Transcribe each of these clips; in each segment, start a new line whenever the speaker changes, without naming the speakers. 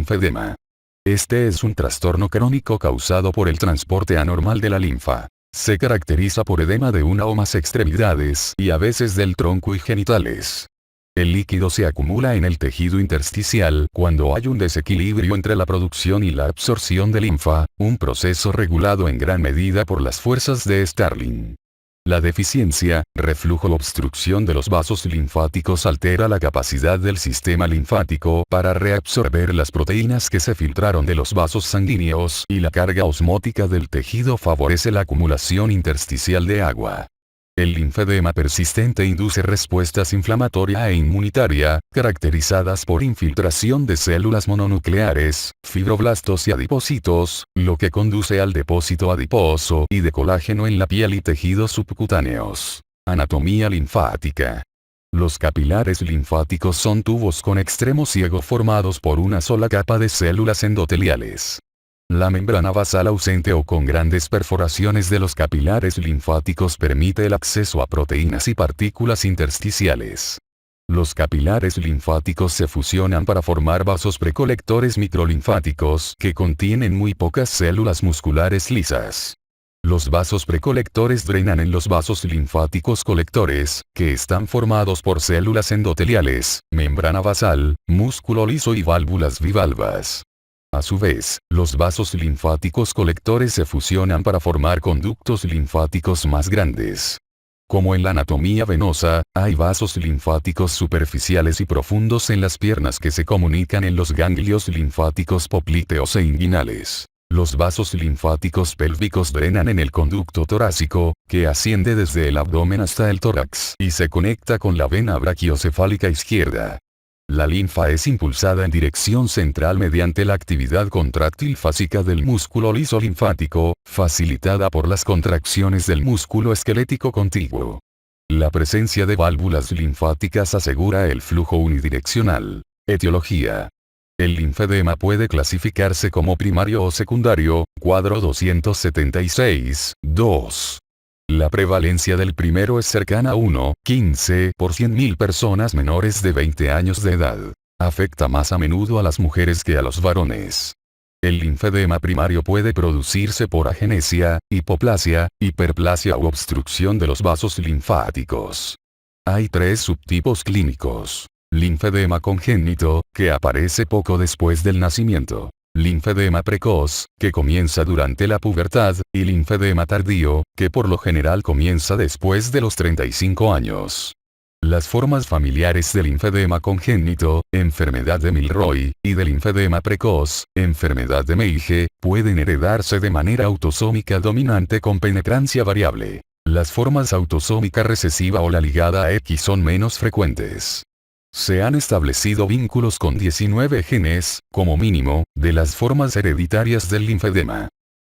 linfedema. Este es un trastorno crónico causado por el transporte anormal de la linfa. Se caracteriza por edema de una o más extremidades y a veces del tronco y genitales. El líquido se acumula en el tejido intersticial cuando hay un desequilibrio entre la producción y la absorción de linfa, un proceso regulado en gran medida por las fuerzas de Starling. La deficiencia, reflujo o obstrucción de los vasos linfáticos altera la capacidad del sistema linfático para reabsorber las proteínas que se filtraron de los vasos sanguíneos y la carga osmótica del tejido favorece la acumulación intersticial de agua. El linfedema persistente induce respuestas inflamatoria e inmunitaria, caracterizadas por infiltración de células mononucleares, fibroblastos y adipocitos, lo que conduce al depósito adiposo y de colágeno en la piel y tejidos subcutáneos. Anatomía linfática. Los capilares linfáticos son tubos con extremo ciego formados por una sola capa de células endoteliales. La membrana basal ausente o con grandes perforaciones de los capilares linfáticos permite el acceso a proteínas y partículas intersticiales. Los capilares linfáticos se fusionan para formar vasos precolectores microlinfáticos que contienen muy pocas células musculares lisas. Los vasos precolectores drenan en los vasos linfáticos colectores, que están formados por células endoteliales, membrana basal, músculo liso y válvulas bivalvas. A su vez, los vasos linfáticos colectores se fusionan para formar conductos linfáticos más grandes. Como en la anatomía venosa, hay vasos linfáticos superficiales y profundos en las piernas que se comunican en los ganglios linfáticos poplíteos e inguinales. Los vasos linfáticos pélvicos drenan en el conducto torácico, que asciende desde el abdomen hasta el tórax y se conecta con la vena brachiocefálica izquierda. La linfa es impulsada en dirección central mediante la actividad contráctil fásica del músculo liso linfático, facilitada por las contracciones del músculo esquelético contiguo. La presencia de válvulas linfáticas asegura el flujo unidireccional. Etiología. El linfedema puede clasificarse como primario o secundario, cuadro 276, 2. La prevalencia del primero es cercana a 1,15 por 100.000 personas menores de 20 años de edad. Afecta más a menudo a las mujeres que a los varones. El linfedema primario puede producirse por agenesia, hipoplasia, hiperplasia u obstrucción de los vasos linfáticos. Hay 3 subtipos clínicos. Linfedema congénito, que aparece poco después del nacimiento. Linfedema precoz, que comienza durante la pubertad, y linfedema tardío, que por lo general comienza después de los 35 años. Las formas familiares del linfedema congénito, enfermedad de Milroy, y del linfedema precoz, enfermedad de Meige, pueden heredarse de manera autosómica dominante con penetrancia variable. Las formas autosómica recesiva o la ligada a X son menos frecuentes. Se han establecido vínculos con 19 genes, como mínimo, de las formas hereditarias del linfedema.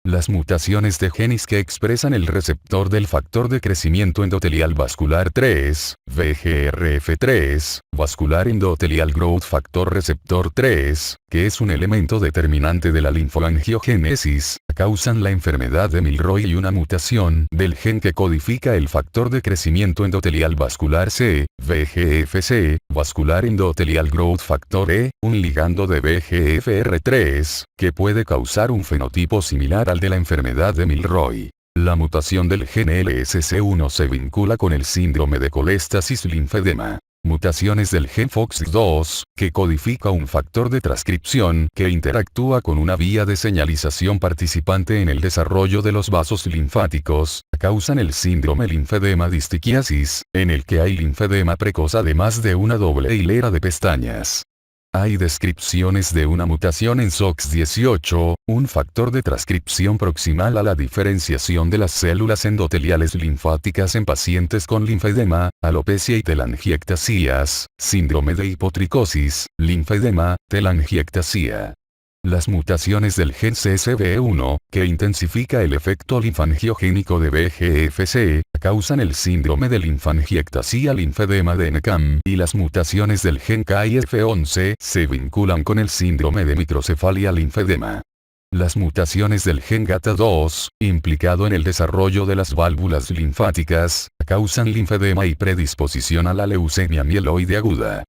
Las mutaciones de genes que expresan el receptor del factor de crecimiento endotelial vascular 3, VGRF3, vascular endotelial growth factor receptor 3, que es un elemento determinante de la linfoangiogénesis, causan la enfermedad de Milroy y una mutación del gen que codifica el factor de crecimiento endotelial vascular C, VGFC, vascular endotelial growth factor E, un ligando de VGFR3, que puede causar un fenotipo similar al de la enfermedad de Milroy. La mutación del gen LSC1 se vincula con el síndrome de colestasis linfedema. Mutaciones del gen FOXC2, que codifica un factor de transcripción que interactúa con una vía de señalización participante en el desarrollo de los vasos linfáticos, causan el síndrome linfedema distiquiasis, en el que hay linfedema precoz además de una doble hilera de pestañas. Hay descripciones de una mutación en SOX18, un factor de transcripción proximal a la diferenciación de las células endoteliales linfáticas en pacientes con linfedema, alopecia y telangiectasias, síndrome de hipotricosis, linfedema, telangiectasia. Las mutaciones del gen CSB1, que intensifica el efecto linfangiogénico de VGFC, causan el síndrome de linfangiectasia linfedema de NCAM, y las mutaciones del gen KIF11 se vinculan con el síndrome de microcefalia linfedema. Las mutaciones del gen GATA2, implicado en el desarrollo de las válvulas linfáticas, causan linfedema y predisposición a la leucemia mieloide aguda.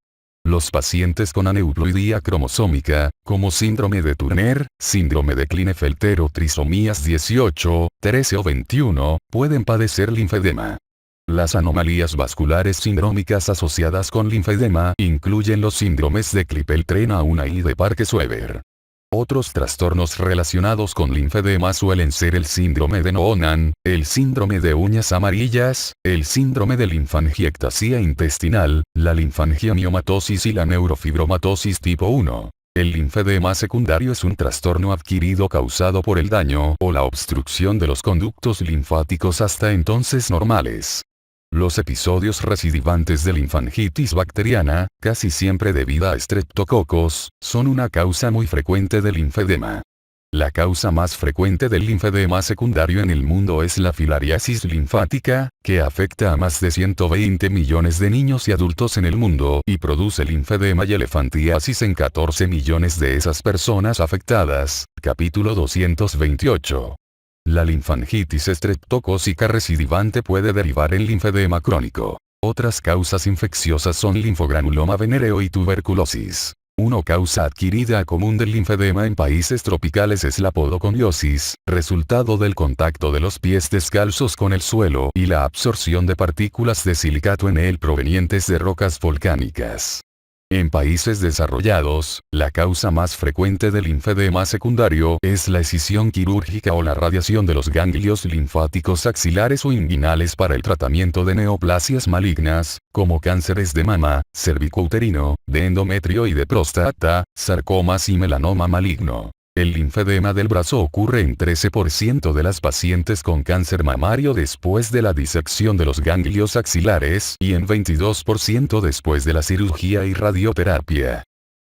Los pacientes con aneuploidía cromosómica, como síndrome de Turner, síndrome de Klinefelter o trisomías 18, 13 o 21, pueden padecer linfedema. Las anomalías vasculares sindrómicas asociadas con linfedema incluyen los síndromes de Klippel-Trenaunay y de Parkes-Weber. Otros trastornos relacionados con linfedema suelen ser el síndrome de Noonan, el síndrome de uñas amarillas, el síndrome de linfangiectasia intestinal, la linfangiamiomatosis y la neurofibromatosis tipo 1. El linfedema secundario es un trastorno adquirido causado por el daño o la obstrucción de los conductos linfáticos hasta entonces normales. Los episodios recidivantes de linfangitis bacteriana, casi siempre debida a streptococos, son una causa muy frecuente de linfedema. La causa más frecuente del linfedema secundario en el mundo es la filariasis linfática, que afecta a más de 120 millones de niños y adultos en el mundo y produce linfedema y elefantiasis en 14 millones de esas personas afectadas. Capítulo 228. La linfangitis estreptocócica recidivante puede derivar en linfedema crónico. Otras causas infecciosas son linfogranuloma venéreo y tuberculosis. Una causa adquirida común del linfedema en países tropicales es la podoconiosis, resultado del contacto de los pies descalzos con el suelo y la absorción de partículas de silicato en él provenientes de rocas volcánicas. En países desarrollados, la causa más frecuente del linfedema secundario es la escisión quirúrgica o la radiación de los ganglios linfáticos axilares o inguinales para el tratamiento de neoplasias malignas, como cánceres de mama, cervicouterino, de endometrio y de próstata, sarcomas y melanoma maligno. El linfedema del brazo ocurre en 13% de las pacientes con cáncer mamario después de la disección de los ganglios axilares y en 22% después de la cirugía y radioterapia.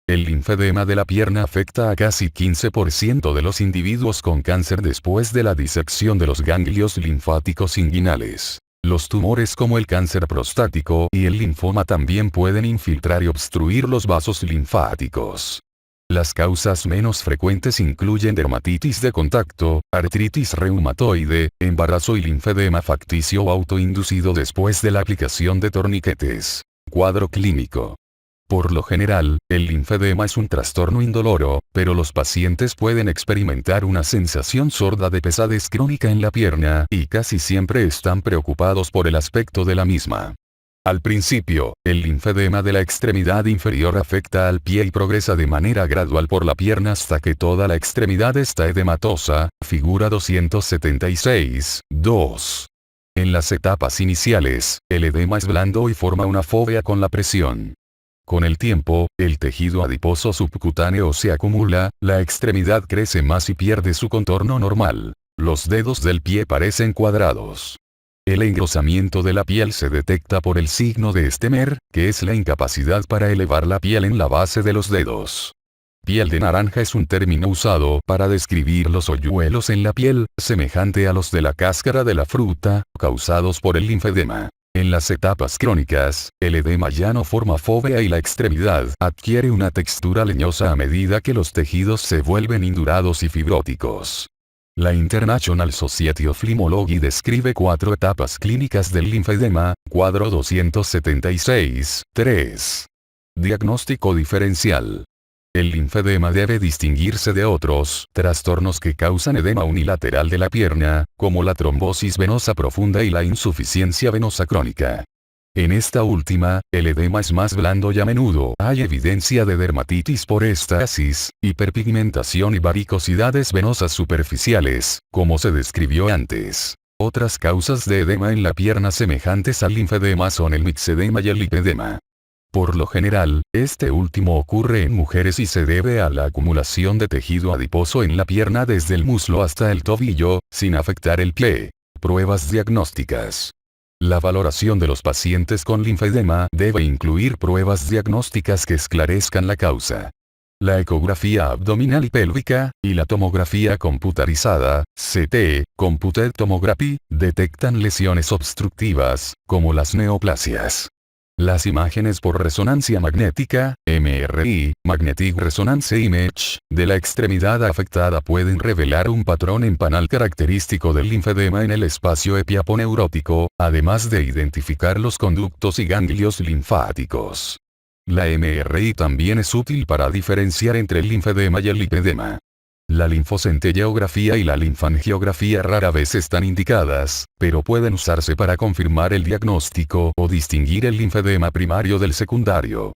El linfedema de la pierna afecta a casi 15% de los individuos con cáncer después de la disección de los ganglios linfáticos inguinales. Los tumores como el cáncer prostático y el linfoma también pueden infiltrar y obstruir los vasos linfáticos. Las causas menos frecuentes incluyen dermatitis de contacto, artritis reumatoide, embarazo y linfedema facticio o autoinducido después de la aplicación de torniquetes. Cuadro clínico. Por lo general, el linfedema es un trastorno indoloro, pero los pacientes pueden experimentar una sensación sorda de pesadez crónica en la pierna y casi siempre están preocupados por el aspecto de la misma. Al principio, el linfedema de la extremidad inferior afecta al pie y progresa de manera gradual por la pierna hasta que toda la extremidad está edematosa, figura 276, 2. En las etapas iniciales, el edema es blando y forma una fovea con la presión. Con el tiempo, el tejido adiposo subcutáneo se acumula, la extremidad crece más y pierde su contorno normal. Los dedos del pie parecen cuadrados. El engrosamiento de la piel se detecta por el signo de Stemmer, que es la incapacidad para elevar la piel en la base de los dedos. Piel de naranja es un término usado para describir los hoyuelos en la piel, semejante a los de la cáscara de la fruta, causados por el linfedema. En las etapas crónicas, el edema ya no forma fovea y la extremidad adquiere una textura leñosa a medida que los tejidos se vuelven indurados y fibróticos. La International Society of Lymphology describe 4 etapas clínicas del linfedema, cuadro 276, 3. Diagnóstico diferencial. El linfedema debe distinguirse de otros trastornos que causan edema unilateral de la pierna, como la trombosis venosa profunda y la insuficiencia venosa crónica. En esta última, el edema es más blando y a menudo hay evidencia de dermatitis por estasis, hiperpigmentación y varicosidades venosas superficiales, como se describió antes. Otras causas de edema en la pierna semejantes al linfedema son el mixedema y el lipedema. Por lo general, este último ocurre en mujeres y se debe a la acumulación de tejido adiposo en la pierna desde el muslo hasta el tobillo, sin afectar el pie. Pruebas diagnósticas. La valoración de los pacientes con linfedema debe incluir pruebas diagnósticas que esclarezcan la causa. La ecografía abdominal y pélvica, y la tomografía computarizada, CT, Computed Tomography, detectan lesiones obstructivas, como las neoplasias. Las imágenes por resonancia magnética, MRI, Magnetic Resonance Image, de la extremidad afectada pueden revelar un patrón empanal característico del linfedema en el espacio epiaponeurótico, además de identificar los conductos y ganglios linfáticos. La MRI también es útil para diferenciar entre el linfedema y el lipedema. La linfocentellaografía y la linfangiografía rara vez están indicadas, pero pueden usarse para confirmar el diagnóstico o distinguir el linfedema primario del secundario.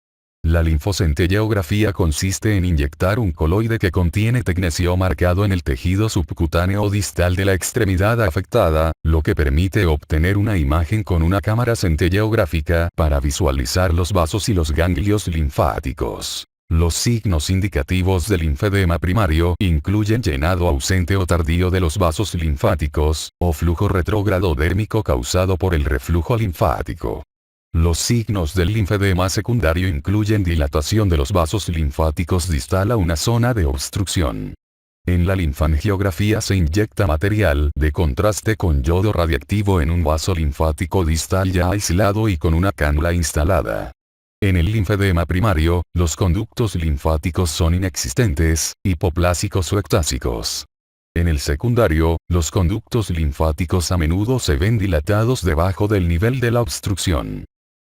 La linfocentellaografía consiste en inyectar un coloide que contiene tecnecio marcado en el tejido subcutáneo o distal de la extremidad afectada, lo que permite obtener una imagen con una cámara centelleográfica para visualizar los vasos y los ganglios linfáticos. Los signos indicativos del linfedema primario incluyen llenado ausente o tardío de los vasos linfáticos, o flujo retrógrado dérmico causado por el reflujo linfático. Los signos del linfedema secundario incluyen dilatación de los vasos linfáticos distal a una zona de obstrucción. En la linfangiografía se inyecta material de contraste con yodo radiactivo en un vaso linfático distal ya aislado y con una cánula instalada. En el linfedema primario, los conductos linfáticos son inexistentes, hipoplásicos o ectásicos. En el secundario, los conductos linfáticos a menudo se ven dilatados debajo del nivel de la obstrucción.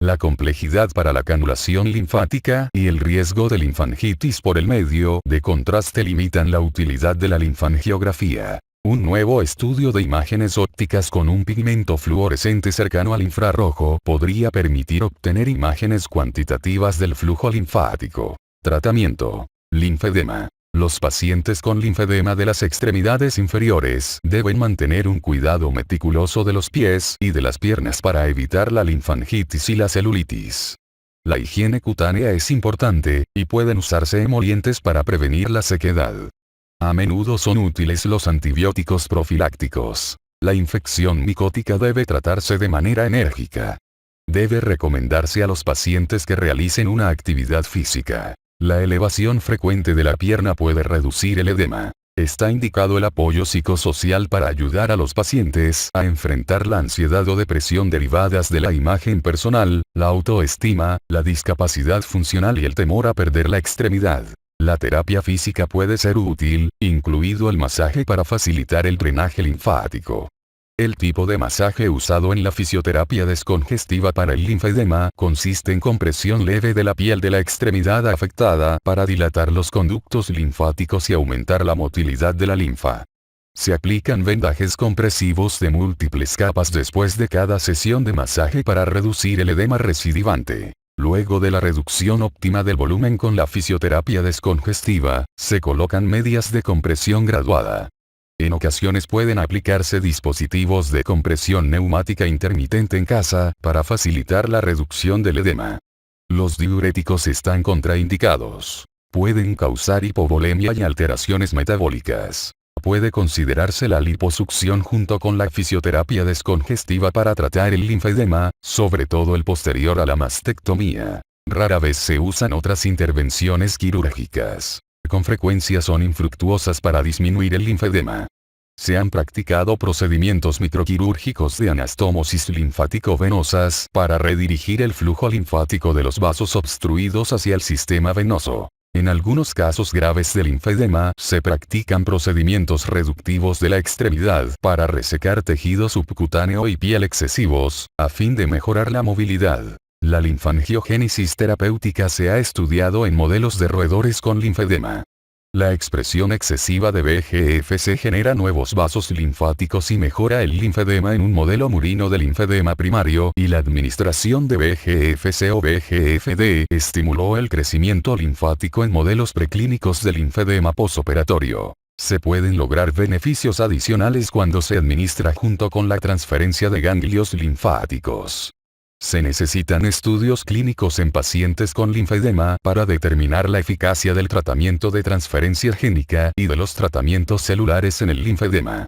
La complejidad para la canulación linfática y el riesgo de linfangitis por el medio de contraste limitan la utilidad de la linfangiografía. Un nuevo estudio de imágenes ópticas con un pigmento fluorescente cercano al infrarrojo podría permitir obtener imágenes cuantitativas del flujo linfático. Tratamiento: linfedema. Los pacientes con linfedema de las extremidades inferiores deben mantener un cuidado meticuloso de los pies y de las piernas para evitar la linfangitis y la celulitis. La higiene cutánea es importante, y pueden usarse emolientes para prevenir la sequedad. A menudo son útiles los antibióticos profilácticos. La infección micótica debe tratarse de manera enérgica. Debe recomendarse a los pacientes que realicen una actividad física. La elevación frecuente de la pierna puede reducir el edema. Está indicado el apoyo psicosocial para ayudar a los pacientes a enfrentar la ansiedad o depresión derivadas de la imagen personal, la autoestima, la discapacidad funcional y el temor a perder la extremidad. La terapia física puede ser útil, incluido el masaje para facilitar el drenaje linfático. El tipo de masaje usado en la fisioterapia descongestiva para el linfedema consiste en compresión leve de la piel de la extremidad afectada para dilatar los conductos linfáticos y aumentar la motilidad de la linfa. Se aplican vendajes compresivos de múltiples capas después de cada sesión de masaje para reducir el edema recidivante. Luego de la reducción óptima del volumen con la fisioterapia descongestiva, se colocan medias de compresión graduada. En ocasiones pueden aplicarse dispositivos de compresión neumática intermitente en casa, para facilitar la reducción del edema. Los diuréticos están contraindicados. Pueden causar hipovolemia y alteraciones metabólicas. Puede considerarse la liposucción junto con la fisioterapia descongestiva para tratar el linfedema, sobre todo el posterior a la mastectomía. Rara vez se usan otras intervenciones quirúrgicas. Con frecuencia son infructuosas para disminuir el linfedema. Se han practicado procedimientos microquirúrgicos de anastomosis linfático-venosas para redirigir el flujo linfático de los vasos obstruidos hacia el sistema venoso. En algunos casos graves de linfedema se practican procedimientos reductivos de la extremidad para resecar tejido subcutáneo y piel excesivos, a fin de mejorar la movilidad. La linfangiogénesis terapéutica se ha estudiado en modelos de roedores con linfedema. La expresión excesiva de VEGF genera nuevos vasos linfáticos y mejora el linfedema en un modelo murino de linfedema primario, y la administración de VEGF-C o VEGF-D estimuló el crecimiento linfático en modelos preclínicos de linfedema posoperatorio. Se pueden lograr beneficios adicionales cuando se administra junto con la transferencia de ganglios linfáticos. Se necesitan estudios clínicos en pacientes con linfedema para determinar la eficacia del tratamiento de transferencia génica y de los tratamientos celulares en el linfedema.